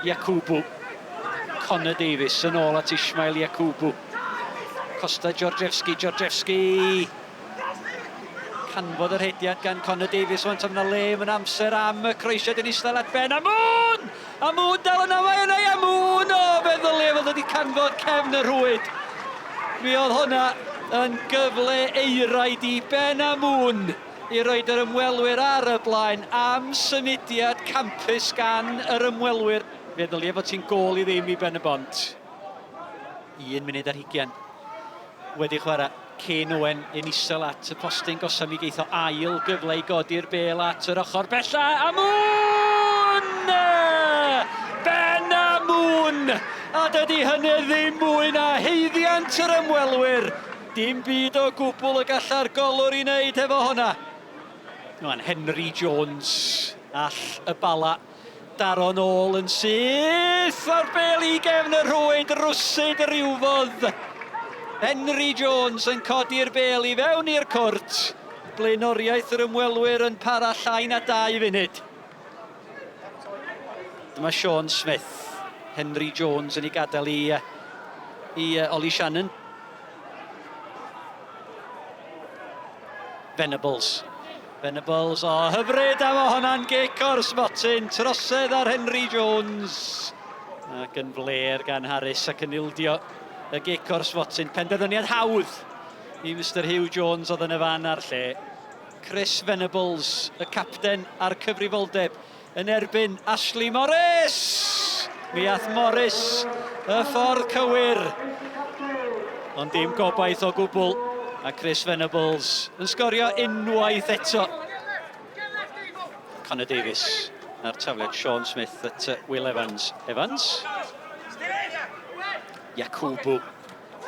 Yakubu. Connor Davies yn ôl at Ismail Yakubu. Costa Georgievski. Canfod yr hediad gan Connor Davies. Wan tam na le yn amser am y croesiad yn eistedd at Ben Amoun! Amoun dal yna mae yna Amoun! O, feddwl le fod wedi canfod cefn y rhwyd. Mi oedd hwnna yn gyfle eiraid i Ben Amoun i roed yr ymwelwyr ar y blaen am symudiad campus gan yr ymwelwyr. Feddwl i fod ti'n gol i ddim i Ben y Bont. 1 munud ar 20. Wedi chwarae Kane Owen yn isel at y postyn gosam i geitho ail gyfle i godi'r bel at yr ochr bella. Amoun! Ben Amoun! A dydy hynny ddim mwy na heiddiant yr ymwelwyr. Dim byd o gwbl y galla'r golwr i wneud efo hwnna. Rwan, Henry Jones all y bala daro nôl yn syth o'r bel i gefn y rhwyd, rwsyd yr iwfodd. Henry Jones yn codi'r bel i fewn i'r cwrt. Blaenoriaeth yr ymwelwyr yn para llai na 2 funud. Dyma Sean Smith. Henry Jones yn ei gadael i Ollie Shannon. Venables, o hyfryd am o hwnna'n gic o'r smotin. Trosedd ar Henry Jones. Ac yn fler gan Harris ac yn ildio y gic o'r smotin. Penderfyniad hawdd i Mr Hugh Jones oedd yn y fan ar lle. Chris Venables, y capten a'r cyfrifoldeb, yn erbyn Ashley Morris. Mi ath Morris y ffordd cywir. Ond dim gobaith o gwbl. A Chris Venables yn sgorio unwaith eto. Connor Davies ar tafliad Sean Smith at Will Evans. Yakubu.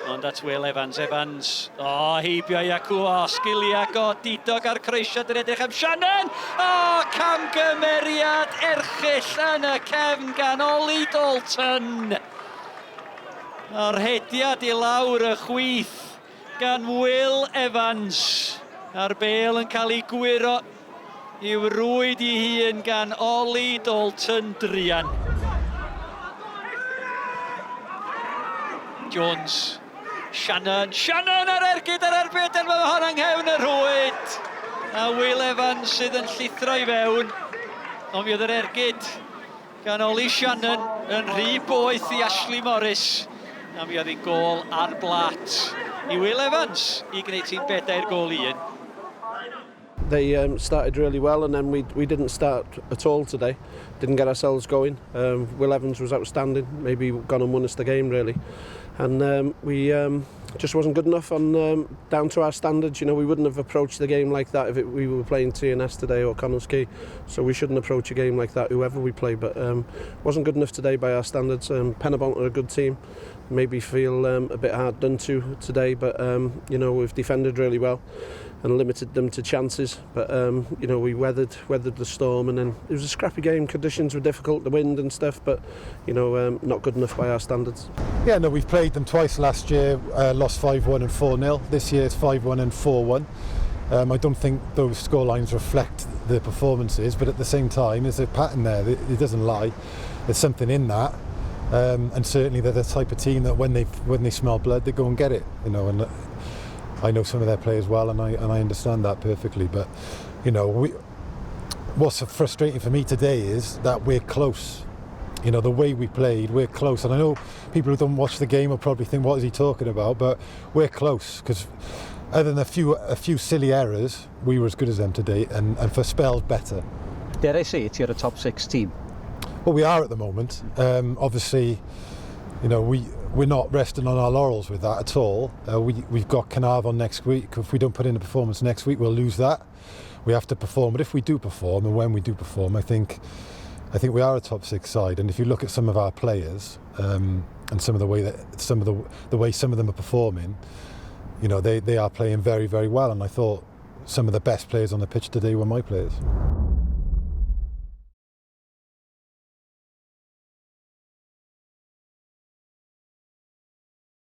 Ond at Will Evans. O, heibio Yakubu. O, sgiliau godidog ar croesiad yn edrych am Shannon. O, camgymeriad erchyll yn y cefn gan Ollie Dalton. O'r hediad i lawr y chwith gan Will Evans. A'r bel yn cael ei gwiro i'w rwyd i hun gan Ollie Dalton druan. Jones. Shannon ar ergyd ar erbyd yn mae hon anghefn y rwyd. A Will Evans sydd yn llithro i fewn. Ond mi oedd yr ergyd gan Ollie Shannon yn rhy boeth i Ashley Morris. A mi oedd hi'n gol ar blat i Will Evans i gwneud ti'n 4 gol i un. They started really well and then we didn't start at all today. Didn't get ourselves going. Will Evans was outstanding. Maybe gone and won us the game really. And we just wasn't good enough on down to our standards. You know, we wouldn't have approached the game like that if we were playing TNS today or Connells Quay. So we shouldn't approach a game like that, whoever we play. But wasn't good enough today by our standards. Penabont are a good team. Maybe feel a bit hard done to today, but you know, we've defended really well and limited them to chances. But you know, we weathered the storm, and then it was a scrappy game. Conditions were difficult, the wind and stuff, but you know, not good enough by our standards. Yeah, no, we've played them twice last year, lost 5-1 and 4-0. This year it's 5-1 and 4-1. I don't think those scorelines reflect the performances, but at the same time, there's a pattern there. It doesn't lie. There's something in that. And certainly they're the type of team that when they smell blood, they go and get it. You know, and I know some of their players well, and I understand that perfectly. But you know, what's frustrating for me today is that we're close. You know, the way we played, we're close. And I know people who don't watch the game will probably think, what is he talking about? But we're close, because other than a few silly errors, we were as good as them today, and for spells better. Dare I say it, you're a top 6 team? Well, we are at the moment. Obviously, you know, we're not resting on our laurels with that at all. We've got Carnarvon next week. If we don't put in a performance next week, we'll lose that. We have to perform. But if we do perform, and when we do perform, I think we are a top 6 side. And if you look at some of our players and some of the way some of them are performing, you know, they are playing very, very well. And I thought some of the best players on the pitch today were my players.